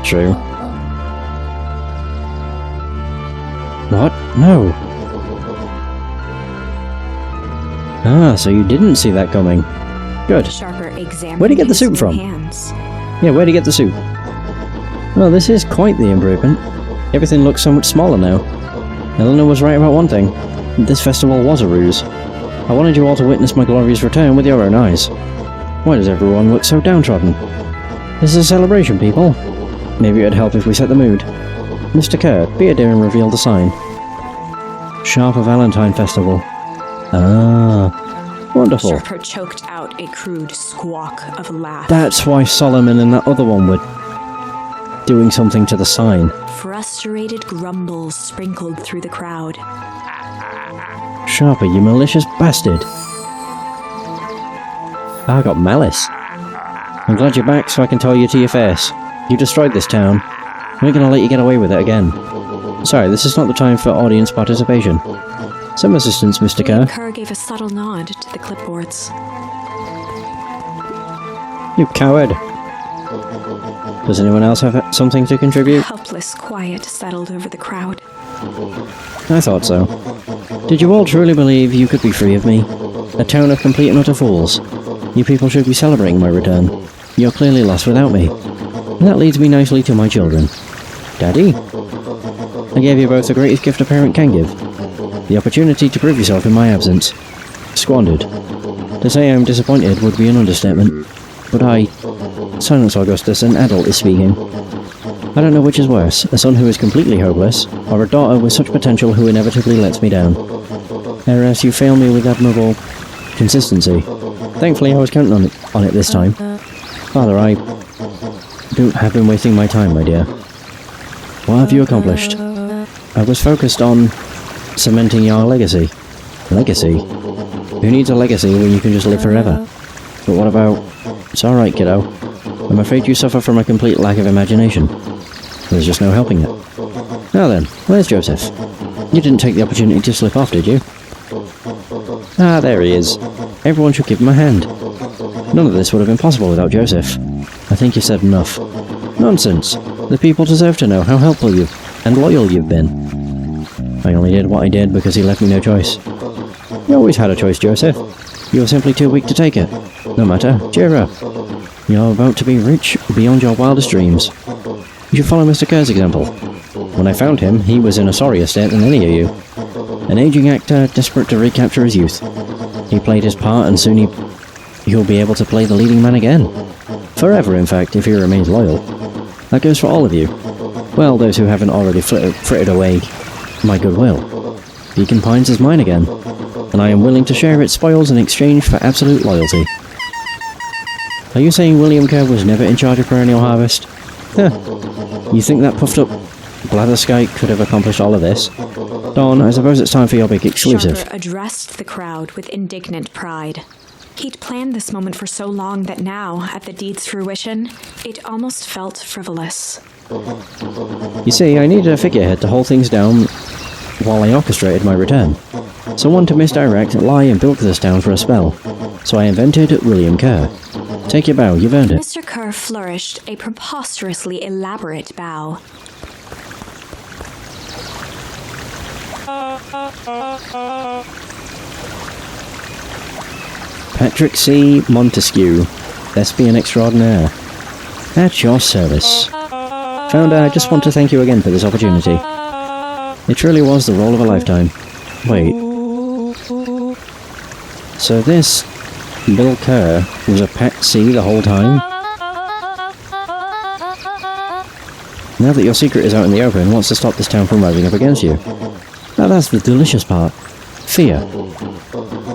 True. What? No. Ah, so you didn't see that coming. Good. Where'd he get the soup from? Yeah, where'd he get the soup? Well, this is quite the improvement. Everything looks so much smaller now. Eleanor was right about one thing. This festival was a ruse. I wanted you all to witness my glorious return with your own eyes. Why does everyone look so downtrodden? This is a celebration, people. Maybe it'd help if we set the mood. Mr. Kerr, be a dear and reveal the sign. Sharper Valentine Festival. Ah, wonderful. Sharper choked out a crude squawk of laughter. That's why Solomon and that other one were doing something to the sign. Frustrated grumbles sprinkled through the crowd. Sharper, you malicious bastard. I got malice. I'm glad you're back so I can tell you to your face. You destroyed this town. I'm not gonna let you get away with it again. Sorry, this is not the time for audience participation. Some assistance, Mr. Kerr. Kerr gave a subtle nod to the clipboards. You coward. Does anyone else have something to contribute? Helpless quiet settled over the crowd. I thought so. Did you all truly believe you could be free of me? A town of complete and utter fools. You people should be celebrating my return. You're clearly lost without me. And that leads me nicely to my children. Daddy? I gave you both the greatest gift a parent can give. The opportunity to prove yourself in my absence. Squandered. To say I'm disappointed would be an understatement. But Silence, Augustus, an adult is speaking. I don't know which is worse, a son who is completely hopeless, or a daughter with such potential who inevitably lets me down. Eras, you fail me with admirable consistency. Thankfully, I was counting on it this time. Father, I have been wasting my time, my dear. What have you accomplished? I was focused on cementing your legacy. Legacy? Who needs a legacy when you can just live forever? But what about... It's alright, kiddo. I'm afraid you suffer from a complete lack of imagination. There's just no helping it. Now then, where's Joseph? You didn't take the opportunity to slip off, did you? Ah, there he is. Everyone should give him a hand. None of this would have been possible without Joseph. I think you said enough. Nonsense. The people deserve to know how helpful and loyal you've been. I only did what I did because he left me no choice. You always had a choice, Joseph. You were simply too weak to take it. No matter, cheer up. You're about to be rich beyond your wildest dreams. You should follow Mr. Kerr's example. When I found him, he was in a sorrier state than any of you. An aging actor desperate to recapture his youth. He played his part and soon he'll be able to play the leading man again. Forever, in fact, if he remains loyal. That goes for all of you. Well, those who haven't already frittered away my goodwill. Beacon Pines is mine again, and I am willing to share its spoils in exchange for absolute loyalty. Are you saying William Kerr was never in charge of Perennial Harvest? Huh. You think that puffed up blatherskite could have accomplished all of this? Dawn, I suppose it's time for your big exclusive. Sharper addressed the crowd with indignant pride. He'd planned this moment for so long that now, at the deed's fruition, it almost felt frivolous. You see, I needed a figurehead to hold things down while I orchestrated my return. Someone to misdirect, lie, and bilk this town for a spell. So I invented William Kerr. Take your bow, you've earned it. Mr. Kerr flourished a preposterously elaborate bow. Patrick C. Montesquieu, thespian extraordinaire. At your service. Founder, I just want to thank you again for this opportunity. It truly was the role of a lifetime. Wait. So this Bill Kerr was a Pat C the whole time? Now that your secret is out in the open, what's to stop this town from rising up against you? Now that's the delicious part. Fear.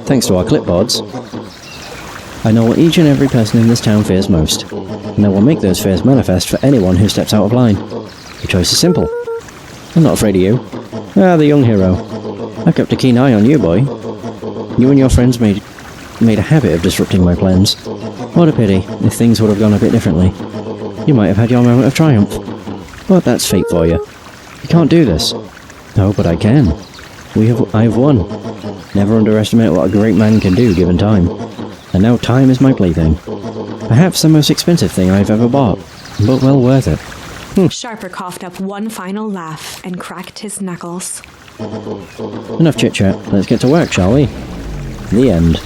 Thanks to our clipboards, I know what each and every person in this town fears most, and I will make those fears manifest for anyone who steps out of line. The choice is simple. I'm not afraid of you. Ah, the young hero. I've kept a keen eye on you, boy. You and your friends made a habit of disrupting my plans. What a pity, if things would have gone a bit differently. You might have had your moment of triumph. But that's fate for you. You can't do this. No, but I can. I've won. Never underestimate what a great man can do given time. And now time is my plaything. Perhaps the most expensive thing I've ever bought, but well worth it. Sharper coughed up one final laugh and cracked his knuckles. Enough chit-chat. Let's get to work, shall we? The end.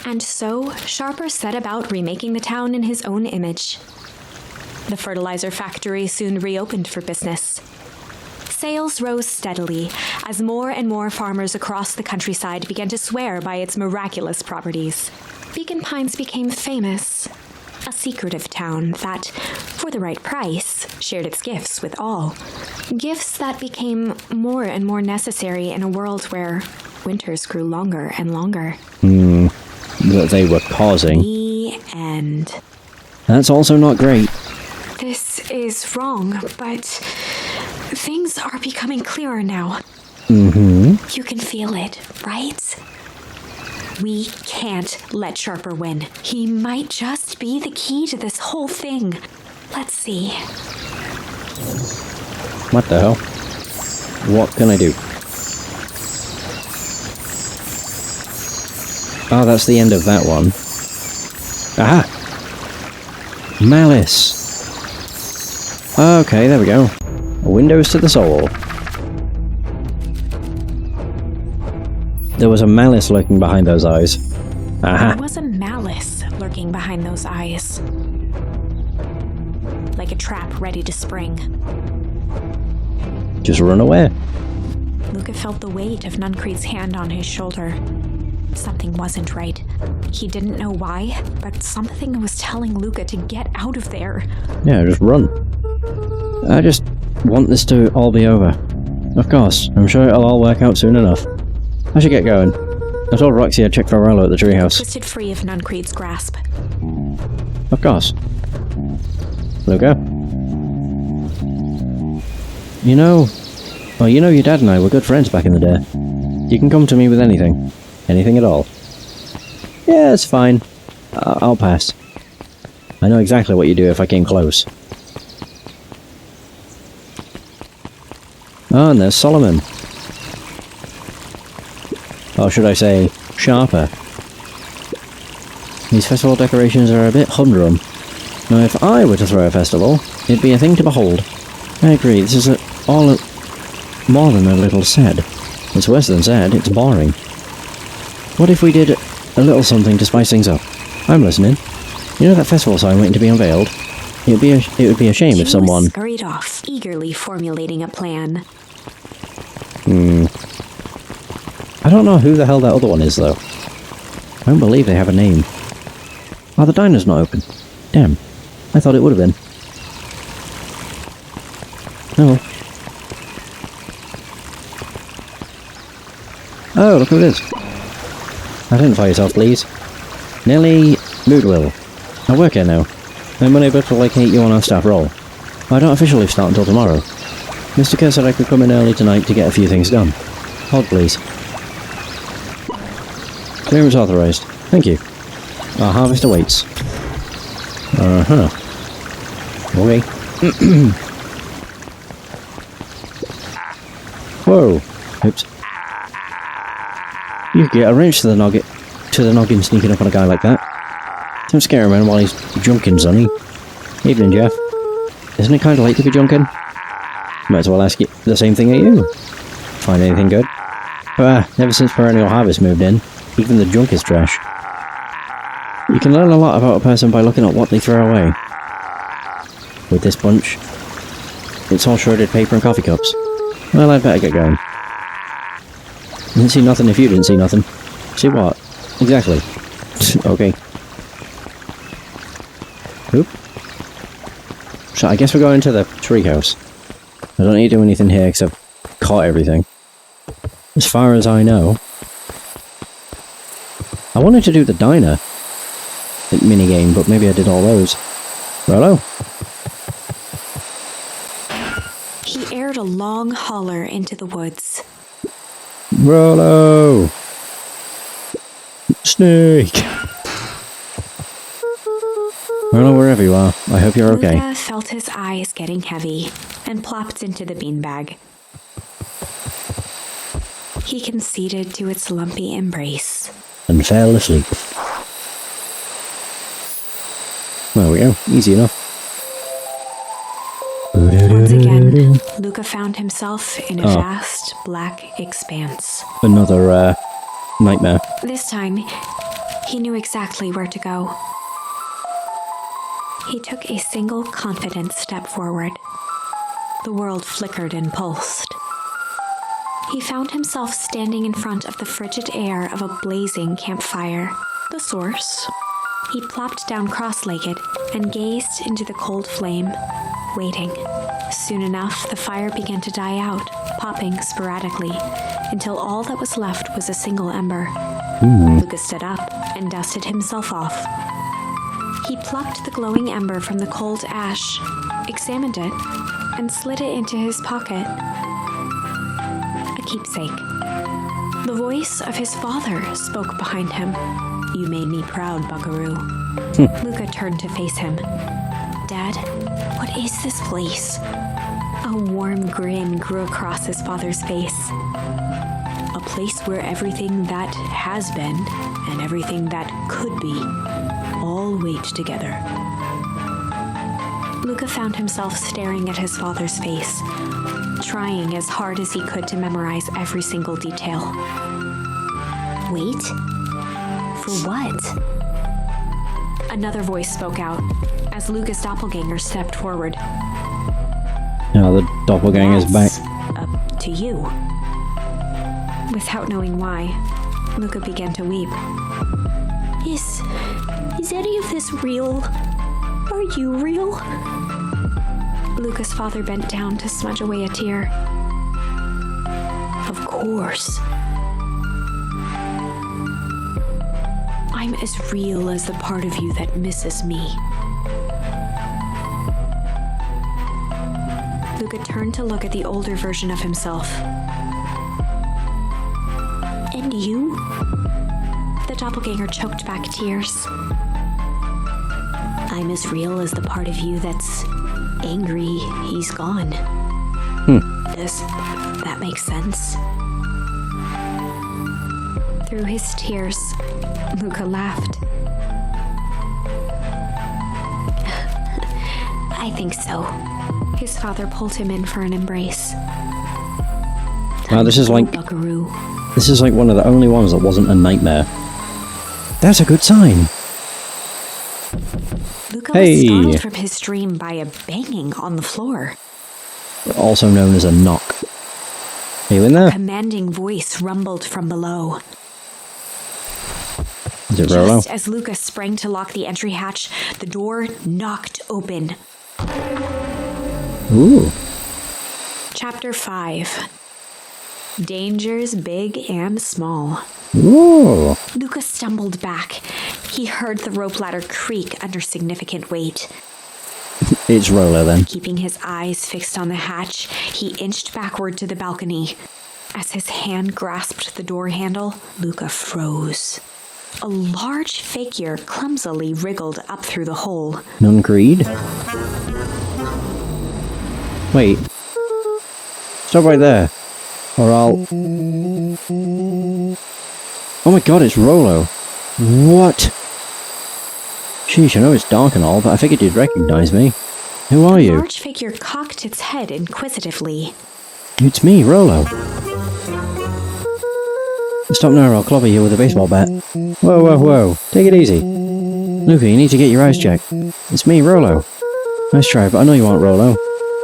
And so, Sharper set about remaking the town in his own image. The fertilizer factory soon reopened for business. Sales rose steadily as more and more farmers across the countryside began to swear by its miraculous properties. Beacon Pines became famous, a secretive town that, for the right price, shared its gifts with all. Gifts that became more and more necessary in a world where winters grew longer and longer. That they were causing. The end. That's also not great. This is wrong, but things are becoming clearer now. Mm-hmm. You can feel it, right? We can't let Sharper win. He might just be the key to this whole thing. Let's see. What the hell? What can I do? Oh, that's the end of that one. Aha! Malice. Okay, there we go. Windows to the soul. There was a malice lurking behind those eyes. Aha! There was a malice lurking behind those eyes. Like a trap ready to spring. Just run away. Luka felt the weight of Nuncreed's hand on his shoulder. Something wasn't right. He didn't know why, but something was telling Luka to get out of there. Yeah, just run. I just want this to all be over. Of course, I'm sure it'll all work out soon enough. I should get going. I told Roxy I'd check for Rollo at the treehouse. Twisted free of Nuncreed's grasp. Of course. Luka? You know your dad and I were good friends back in the day. You can come to me with anything. Anything at all. Yeah, it's fine. I'll pass. I know exactly what you'd do if I came close. Oh, and there's Solomon. Or should I say, Sharper. These festival decorations are a bit humdrum. Now, if I were to throw a festival, it'd be a thing to behold. I agree, this is all more than a little sad. It's worse than sad, it's boring. What if we did a little something to spice things up? I'm listening. You know that festival sign waiting to be unveiled? It would be a shame if someone... He scurried off, eagerly formulating a plan. I don't know who the hell that other one is, though. I don't believe they have a name. Oh, the diner's not open. Damn. I thought it would have been. Oh. Oh, look who it is. Identify yourself, please. Nellie Moodwill. I work here now. I'm unable to locate you on our staff roll. I don't officially start until tomorrow. Mr. Kerr said I could come in early tonight to get a few things done. Hold, please. Clearance authorized. Thank you. Our harvest awaits. Uh-huh. Okay. Whoa. Oops. You could get a wrench to the noggin sneaking up on a guy like that. Don't scare him man while he's junking, sonny. Evening, Jeff. Isn't it kind of late to be junking? Might as well ask you the same thing at you. Find anything good? Ever since Perennial Harvest moved in, even the junk is trash. You can learn a lot about a person by looking at what they throw away. With this bunch, it's all shredded paper and coffee cups. Well, I'd better get going. Didn't see nothing if you didn't see nothing. See what? Exactly. Okay. Oop. So I guess we're going to the treehouse. I don't need to do anything here except caught everything. As far as I know. I wanted to do the diner minigame, but maybe I did all those. Rollo? He aired a long holler into the woods. Rollo! Snake! Rollo, wherever you are, I hope you're okay. Luka felt his eyes getting heavy and plopped into the beanbag. He conceded to its lumpy embrace. And fell asleep. There we go. Easy enough. Once again, Luka found himself in a vast black expanse. Another, nightmare. This time, he knew exactly where to go. He took a single confident step forward. The world flickered and pulsed. He found himself standing in front of the frigid air of a blazing campfire, the source. He plopped down cross-legged and gazed into the cold flame, waiting. Soon enough, the fire began to die out, popping sporadically, until all that was left was a single ember. Luka stood up and dusted himself off. He plucked the glowing ember from the cold ash, examined it, and slid it into his pocket. A keepsake. The voice of his father spoke behind him. "You made me proud, Buckaroo." Luka turned to face him. "Dad, what is this place?" A warm grin grew across his father's face. "A place where everything that has been and everything that could be all wait together." Luka found himself staring at his father's face, trying as hard as he could to memorize every single detail. Wait? For what? Another voice spoke out as Luka's doppelganger stepped forward. Now the doppelganger's back. "That's up to you." Without knowing why, Luka began to weep. Is any of this real? Are you real?" Luka's father bent down to smudge away a tear. "Of course. I'm as real as the part of you that misses me." Luka turned to look at the older version of himself. "And you?" The doppelganger choked back tears. "I'm as real as the part of you that's angry he's gone." Does that make sense? Through his tears, Luka laughed. "I think so." His father pulled him in for an embrace. Wow, this is like Buckaroo. This is like one of the only ones that wasn't a nightmare. That's a good sign. Luka Hey. was startled from his dream by a banging on the floor. Also known as a knock. Are you in there? Commanding voice rumbled from below. Is it Rolo? Just as Luka sprang to lock the entry hatch, the door knocked open. Ooh. Chapter 5. Dangers big and small. Ooh. Luka stumbled back. He heard the rope ladder creak under significant weight. It's Rolo then. Keeping his eyes fixed on the hatch, he inched backward to the balcony. As his hand grasped the door handle, Luka froze. A large figure clumsily wriggled up through the hole. Non-greed? Wait. Stop right there. Or I'll... Oh my god, it's Rolo. What? Sheesh, I know it's dark and all, but I figured you'd recognize me. Who are The you? large figure cocked its head inquisitively. It's me, Rolo. Stop now or I'll clobber you with a baseball bat. Whoa, whoa, whoa. Take it easy. Luka, you need to get your eyes checked. It's me, Rolo. Nice try, but I know you aren't Rolo.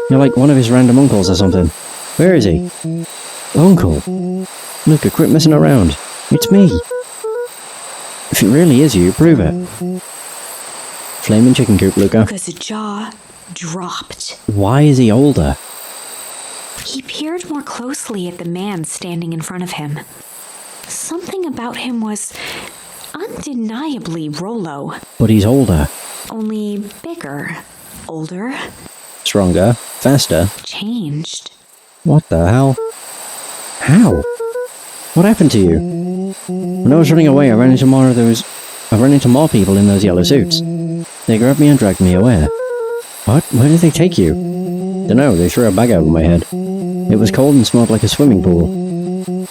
You're like one of his random uncles or something. Where is he? Uncle? Luka, quit messing around. It's me. If it really is you, prove it. Flaming chicken coop, Luka. Luka's jaw dropped. Why is he older? He peered more closely at the man standing in front of him. Something about him was undeniably Rolo. But he's older. Only bigger, older, Stronger. Faster. changed. What the hell? How? What happened to you? When I was running away, I ran into more people in those yellow suits. They grabbed me and dragged me away. What? Where did they take you? Dunno, they threw a bag over my head. It was cold and smelled like a swimming pool.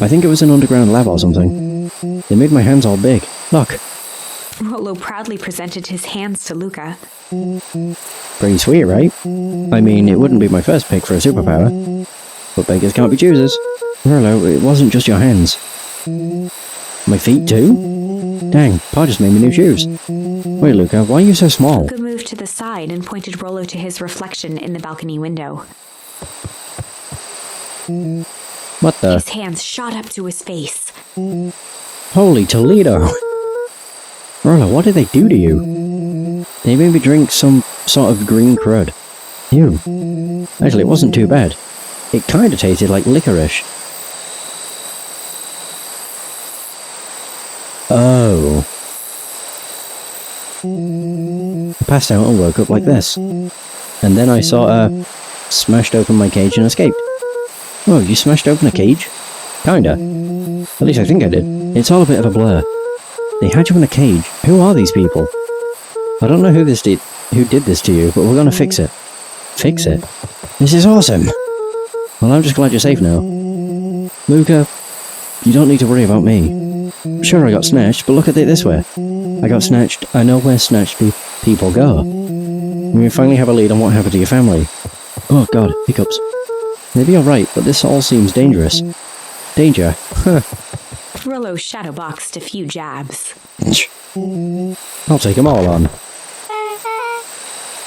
I think it was an underground lab or something. They made my hands all big. Look. Rolo proudly presented his hands to Luka. Pretty sweet, right? I mean, it wouldn't be my first pick for a superpower. But beggars can't be choosers. Rollo, it wasn't just your hands. My feet too? Dang, Pa just made me new shoes. Wait, Luka, why are you so small? Luka moved to the side and pointed Rollo to his reflection in the balcony window. What the? His hands shot up to his face. Holy Toledo! Rollo, what did they do to you? They made me drink some sort of green crud. Ew. Actually, it wasn't too bad. It kinda tasted like licorice. Oh. I passed out and woke up like this. And then I smashed open my cage and escaped. Oh, you smashed open a cage? Kinda. At least I think I did. It's all a bit of a blur. They had you in a cage. Who are these people? I don't know who did this to you, but we're gonna fix it. Fix it? This is awesome! Well, I'm just glad you're safe now. Luka, you don't need to worry about me. Sure, I got snatched, but look at it this way. I got snatched. I know where snatched people go. We finally have a lead on what happened to your family. Oh god, hiccups. Maybe you're right, but this all seems dangerous. Danger? Huh. Rollo shadowboxed a few jabs. I'll take them all on.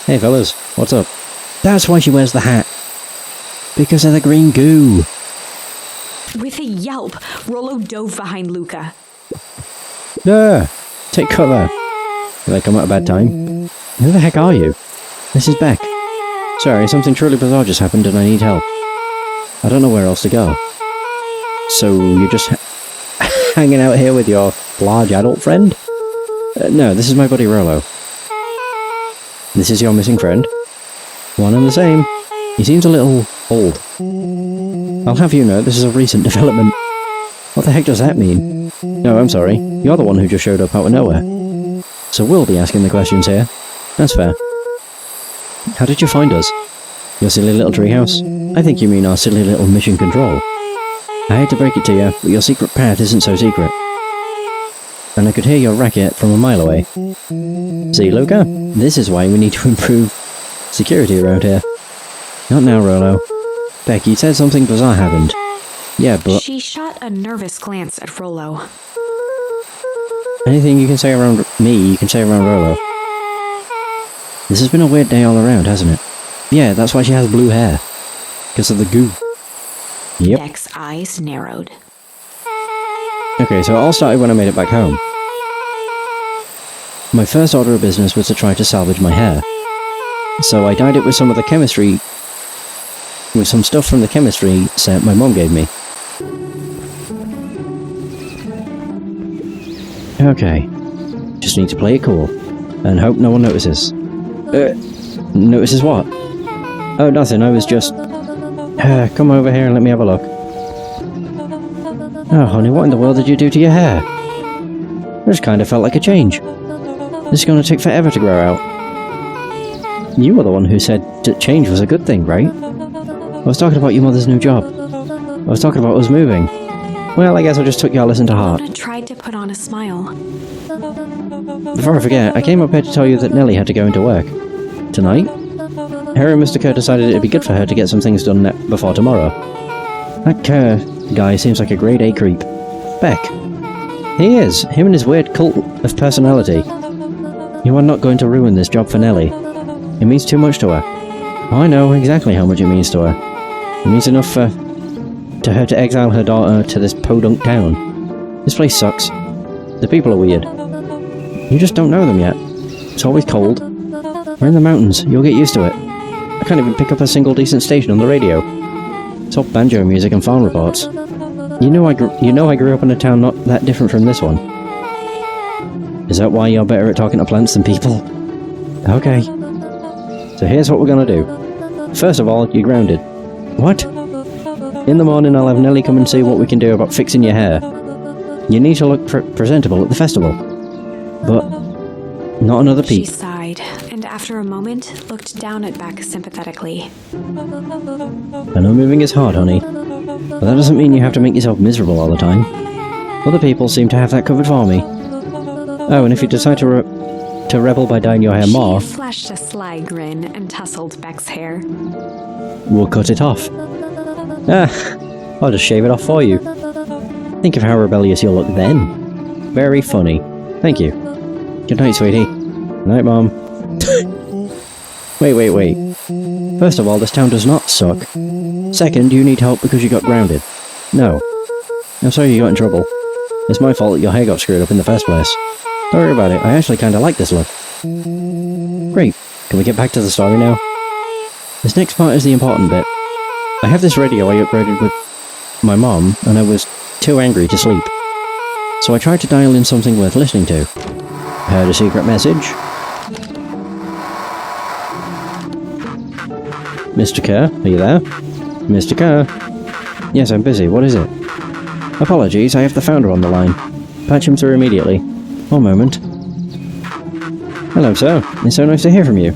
Hey fellas, what's up? That's why she wears the hat. Because of the green goo. With a yelp, Rollo dove behind Luka. Duh! Take cover. Did I come at a bad time? Who the heck are you? This is Beck. Sorry, something truly bizarre just happened and I need help. I don't know where else to go. So, you're just hanging out here with your large adult friend? No, this is my buddy Rollo. This is your missing friend? One and the same. He seems a little old. I'll have you know, this is a recent development. What the heck does that mean? No, I'm sorry. You're the one who just showed up out of nowhere. So we'll be asking the questions here. That's fair. How did you find us? Your silly little treehouse? I think you mean our silly little mission control. I hate to break it to you, but your secret path isn't so secret. And I could hear your racket from a mile away. See, Luka? This is why we need to improve security around here. Not now, Rollo. Beck, you said something bizarre happened. Yeah, but... She shot a nervous glance at Rollo. Anything you can say around me, you can say around Rollo. This has been a weird day all around, hasn't it? Yeah, that's why she has blue hair. Because of the goo. Yep. Beck's eyes narrowed. Okay, so it all started when I made it back home. My first order of business was to try to salvage my hair. So I dyed it with some of the chemistry... with some stuff from the chemistry set my mom gave me. Okay. Just need to play it cool. And hope no one notices. Notices what? Oh, nothing, I was just... come over here and let me have a look. Oh, honey, what in the world did you do to your hair? It just kind of felt like a change. This is going to take forever to grow out. You were the one who said that change was a good thing, right? I was talking about your mother's new job. I was talking about us moving. Well, I guess I just took your lesson to heart. Mona tried to put on a smile. Before I forget, I came up here to tell you that Nellie had to go into work. Tonight? Her and Mr. Kerr decided it'd be good for her to get some things done before tomorrow. That Kerr guy seems like a grade A creep. Beck. He is. Him and his weird cult of personality. You are not going to ruin this job for Nellie. It means too much to her. Oh, I know exactly how much it means to her. It means enough for her to exile her daughter to this podunk town. This place sucks. The people are weird. You just don't know them yet. It's always cold. We're in the mountains. You'll get used to it. I can't even pick up a single decent station on the radio. It's all banjo music and farm reports. You know I grew up in a town not that different from this one. Is that why you're better at talking to plants than people? Okay. So here's what we're gonna do. First of all, you're grounded. What? In the morning I'll have Nellie come and see what we can do about fixing your hair. You need to look presentable at the festival. But not another peep. She sighed, and after a moment, looked down at Beck sympathetically. I know moving is hard, honey. But that doesn't mean you have to make yourself miserable all the time. Other people seem to have that covered for me. Oh, and if you decide to to rebel by dyeing your hair more, She flashed a sly grin and tousled Beck's hair. we'll cut it off. I'll just shave it off for you. Think of how rebellious you'll look then. Very funny. Thank you. Good night, sweetie. Night, Mom. Wait. First of all, this town does not suck. Second, you need help because you got grounded. No. I'm sorry you got in trouble. It's my fault that your hair got screwed up in the first place. Don't worry about it, I actually kinda like this look. Great. Can we get back to the story now? This next part is the important bit. I have this radio I upgraded with my mom, and I was too angry to sleep. So I tried to dial in something worth listening to. Heard a secret message. Mr. Kerr, are you there? Mr. Kerr? Yes, I'm busy. What is it? Apologies, I have the founder on the line. Patch him through immediately. One moment. Hello, sir. It's so nice to hear from you.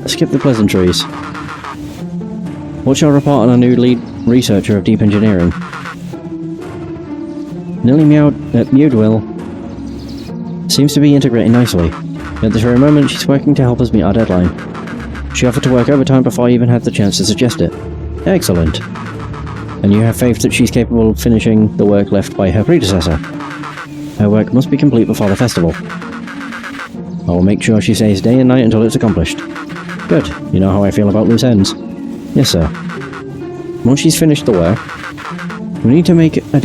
Skip the pleasantries. What's your report on our new lead researcher of deep engineering? Nilly Mewdwill seems to be integrating nicely. At this very moment, she's working to help us meet our deadline. She offered to work overtime before I even had the chance to suggest it. Excellent. And you have faith that she's capable of finishing the work left by her predecessor. Her work must be complete before the festival. I will make sure she stays day and night until it's accomplished. Good. You know how I feel about loose ends. Yes, sir. Once she's finished the work, we need to make a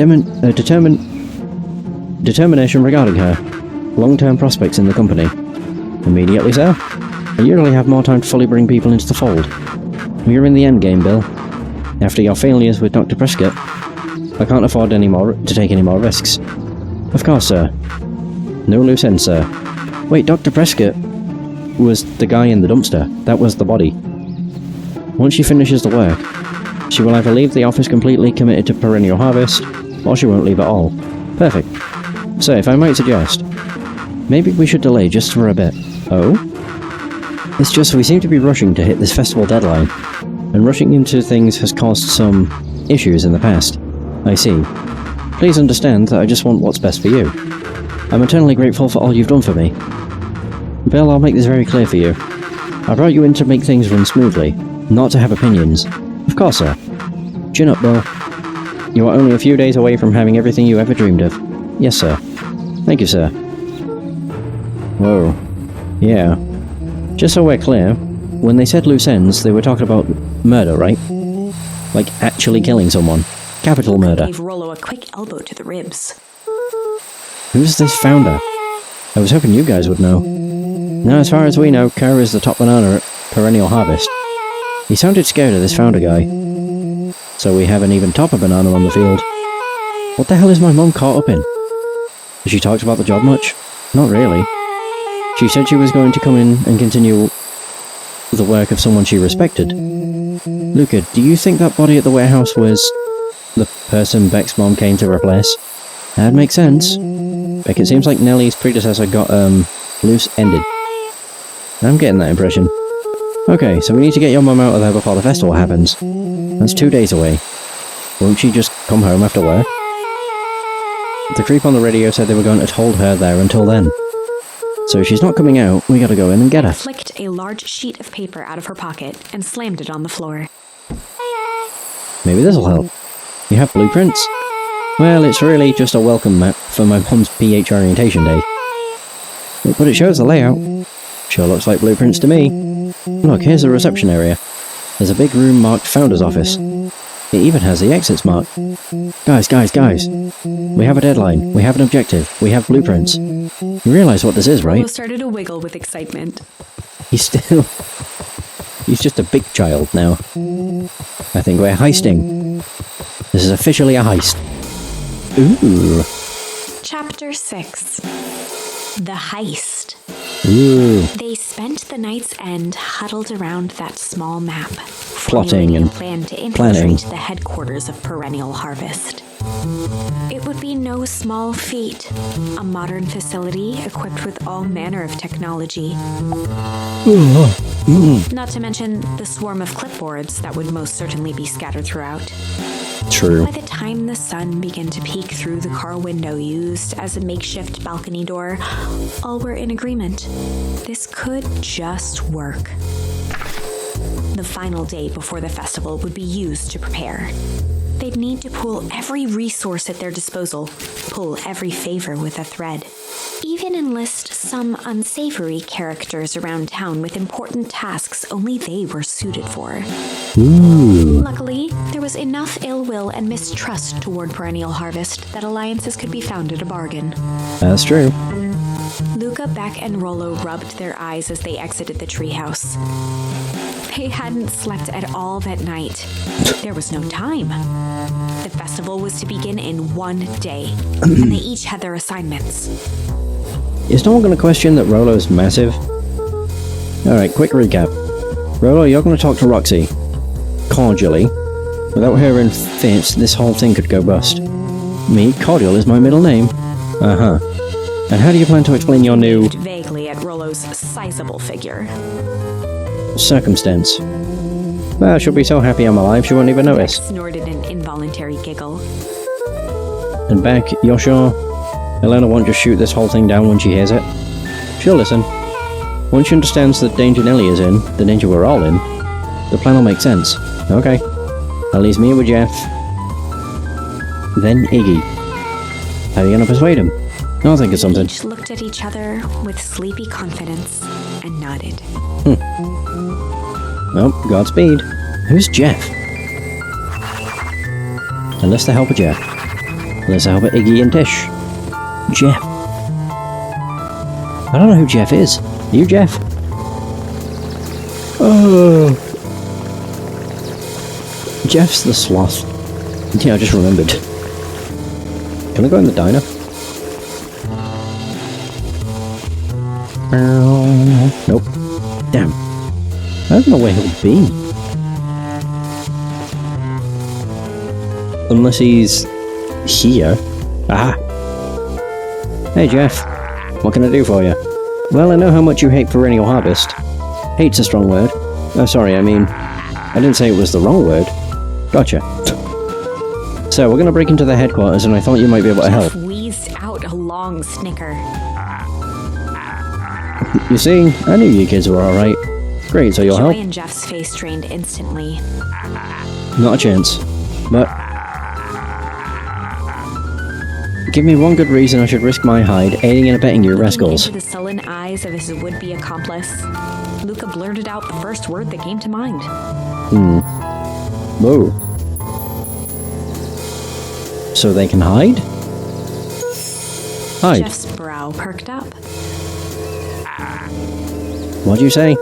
determination regarding her long-term prospects in the company. Immediately, sir. I usually have more time to fully bring people into the fold. We're in the end game, Bill. After your failures with Dr. Prescott, I can't afford to take any more risks. Of course, sir. No loose ends, sir. Wait, Dr. Prescott was the guy in the dumpster. That was the body. Once she finishes the work, she will either leave the office completely committed to perennial harvest, or she won't leave at all. Perfect. So, if I might suggest, maybe we should delay just for a bit. Oh? It's just we seem to be rushing to hit this festival deadline, and rushing into things has caused some issues in the past. I see. Please understand that I just want what's best for you. I'm eternally grateful for all you've done for me. Bill, I'll make this very clear for you. I brought you in to make things run smoothly, not to have opinions. Of course, sir. Chin up, Bill. You are only a few days away from having everything you ever dreamed of. Yes, sir. Thank you, sir. Whoa. Yeah. Just so we're clear, when they said loose ends, they were talking about murder, right? Like actually killing someone. Capital murder. Gave Rollo a quick elbow to the ribs. Who's this founder? I was hoping you guys would know. Now, as far as we know, Kerr is the top banana at Perennial Harvest. He sounded scared of this founder guy. So we have an even topper banana on the field. What the hell is my mum caught up in? Has she talked about the job much? Not really. She said she was going to come in and continue the work of someone she respected. Luka, do you think that body at the warehouse was the person Beck's mom came to replace? That'd make sense. Beck, it seems like Nellie's predecessor got, loose-ended. I'm getting that impression. Okay, so we need to get your mum out of there before the festival happens. That's 2 days away. Won't she just come home after work? The creep on the radio said they were going to hold her there until then. So if she's not coming out, we gotta go in and get her. Flicked a large sheet of paper out of her pocket and slammed it on the floor. Maybe this'll help. You have blueprints? Well, it's really just a welcome map for my mum's PH orientation day. But it shows the layout. Sure looks like blueprints to me. Look, here's the reception area. There's a big room marked Founder's Office. It even has the exits marked. Guys. We have a deadline. We have an objective. We have blueprints. You realize what this is, right? Rollo started to wiggle with excitement. He's just a big child now. I think we're heisting. This is officially a heist. Ooh. Chapter 6. The Heist. Ooh. They spent the night's end huddled around that small map, Plotting and formulating a plan to planning. infiltrate the headquarters of Perennial Harvest. It would be no small feat, a modern facility equipped with all manner of technology. Not to mention the swarm of clipboards that would most certainly be scattered throughout. True. By the time the sun began to peek through the car window used as a makeshift balcony door, all were in agreement. This could just work. The final day before the festival would be used to prepare. They'd need to pool every resource at their disposal, pull every favor with a thread. Even enlist some unsavory characters around town with important tasks only they were suited for. Ooh. Luckily, there was enough ill will and mistrust toward Perennial Harvest that alliances could be found at a bargain. That's true. Luka, Beck, and Rollo rubbed their eyes as they exited the treehouse. They hadn't slept at all that night. There was no time. The festival was to begin in one day, and they each had their assignments. Is no one going to question that Rollo's massive? Alright, quick recap. Rollo, you're going to talk to Roxy. Cordially. Without her in fits, this whole thing could go bust. Me, Cordial is my middle name. Uh-huh. And how do you plan to explain your new... Looked vaguely at Rollo's sizable figure. circumstance? Well, she'll be so happy I'm alive she won't even notice. Beck snorted an involuntary giggle. And Beck, you're sure? Elena won't just shoot this whole thing down when she hears it. She'll listen. Once she understands the danger Nellie is in, the danger we're all in, the plan will make sense. Okay. That leaves me with Jeff. Then Iggy. How are you gonna persuade him? I'll think of something. Each looked at each other with sleepy confidence and nodded. Well, Godspeed. Who's Jeff? Unless the help of Jeff. Unless the help of Iggy and Tish. Jeff. I don't know who Jeff is. Are you Jeff? Oh. Jeff's the sloth. Yeah, I just remembered. Can I go in the diner? Nope. Damn. I don't know where he'll be. Unless he's here. Aha! Hey Jeff, what can I do for you? Well, I know how much you hate Perennial Harvest. Hate's a strong word. Oh, sorry, I didn't say it was the wrong word. Gotcha. So, we're gonna break into the headquarters and I thought you might be able to help. Jeff wheezed out a long snicker. You see, I knew you kids were alright. Great, so you'll Joy help? in Jeff's face drained instantly. Not a chance. But... give me one good reason I should risk my hide aiding and abetting you rascals. Into the sullen eyes of his would-be accomplice, Luka blurted out the first word that came to mind. Whoa. So they can hide? Hide. Jeff's brow perked up. What'd you say?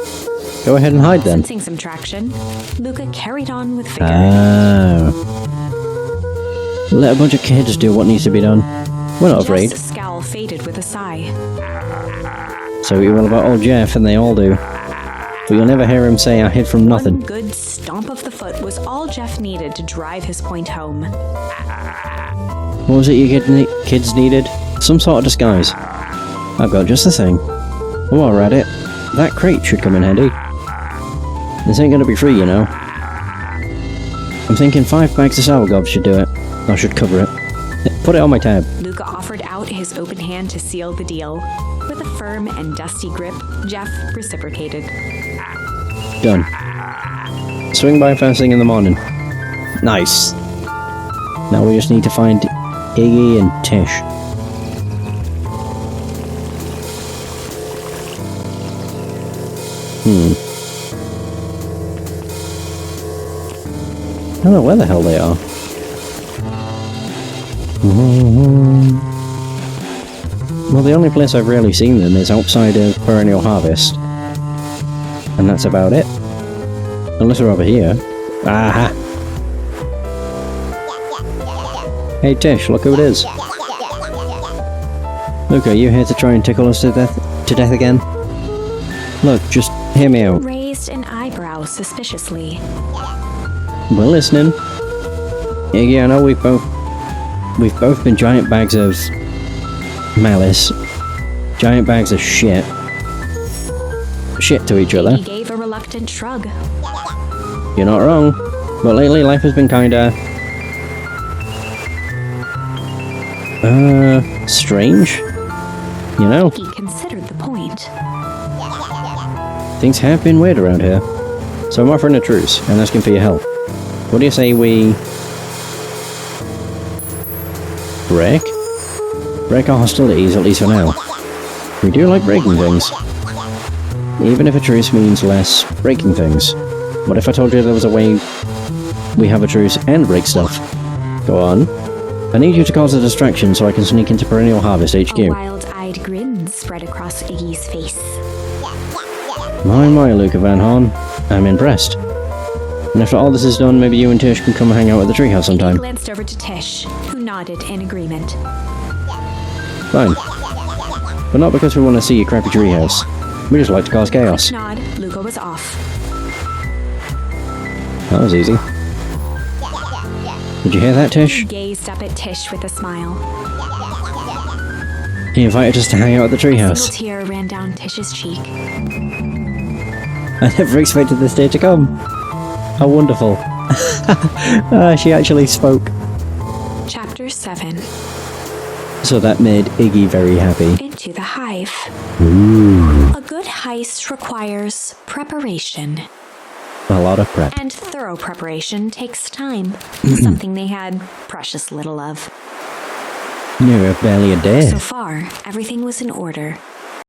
Go ahead and hide then. Sensing some traction, Luka carried on with vigor. Oh. Let a bunch of kids do what needs to be done. We're not afraid. Jeff's scowl faded with a sigh. So you're all about old Jeff, and they all do. But you'll never hear him say I hid from nothing. One good stomp of the foot was all Jeff needed to drive his point home. What was it you kids needed? Some sort of disguise. I've got just the thing. While we're at it, that crate should come in handy. This ain't gonna be free, you know. I'm thinking 5 bags of sour gobs should do it. I should cover it. Put it on my tab. Luka offered out his open hand to seal the deal. With a firm and dusty grip, Jeff reciprocated. Done. Swing by first thing in the morning. Nice. Now we just need to find Iggy and Tish. I don't know where the hell they are. Well, the only place I've really seen them is outside of Perennial Harvest. And that's about it. Unless they're over here. Aha! Hey Tish, look who it is. Luka, are you here to try and tickle us to death again? Look, just hear me out. Raised an eyebrow suspiciously. We're listening. Iggy, I know we've both been giant bags of malice. Giant bags of shit. Shit to each other. He gave a reluctant shrug. You're not wrong. But lately life has been kinda... Strange? You know, He considered the point. things have been weird around here. So I'm offering a truce and asking for your help. What do you say we... break? Break our hostilities, at least for now. We do like breaking things. Even if a truce means less breaking things. What if I told you there was a way we have a truce and break stuff? Go on. I need you to cause a distraction so I can sneak into Perennial Harvest HQ. A wild-eyed grin spread across Iggy's face. My, Luka Van Horn. I'm impressed. And after all this is done, maybe you and Tish can come hang out at the treehouse He sometime. glanced over to Tish, who nodded in agreement. Fine. But not because we want to see your crappy treehouse. We just like to cause chaos. Nod, Luka was off. That was easy. Did you hear that, Tish? He gazed up at Tish with a smile. He invited us to hang out at the A single treehouse. tear ran down Tish's cheek. I never expected this day to come. How wonderful. She actually spoke. Chapter 7. So that made Iggy very happy. Into the hive. Ooh. A good heist requires preparation. A lot of prep. And thorough preparation takes time. Something they had precious little of. You have barely a day. So far, everything was in order.